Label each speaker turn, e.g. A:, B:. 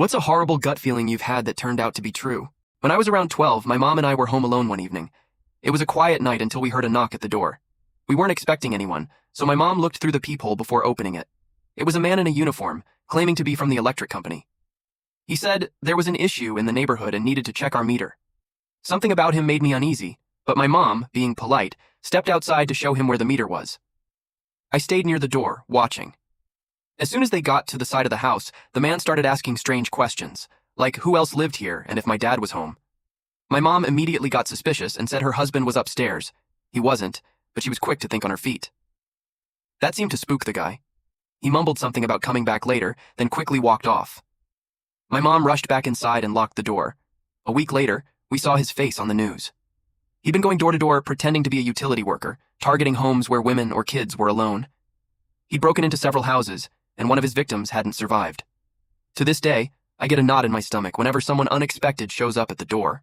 A: What's a horrible gut feeling you've had that turned out to be true? When I was around 12, my mom and I were home alone one evening. It was a quiet night until we heard a knock at the door. We weren't expecting anyone, so my mom looked through the peephole before opening it. It was a man in a uniform, claiming to be from the electric company. He said there was an issue in the neighborhood and needed to check our meter. Something about him made me uneasy, but my mom, being polite, stepped outside to show him where the meter was. I stayed near the door, watching. As soon as they got to the side of the house, the man started asking strange questions, like who else lived here and if my dad was home. My mom immediately got suspicious and said her husband was upstairs. He wasn't, but she was quick to think on her feet. That seemed to spook the guy. He mumbled something about coming back later, then quickly walked off. My mom rushed back inside and locked the door. A week later, we saw his face on the news. He'd been going door to door pretending to be a utility worker, targeting homes where women or kids were alone. He'd broken into several houses, and one of his victims hadn't survived. To this day, I get a knot in my stomach whenever someone unexpected shows up at the door.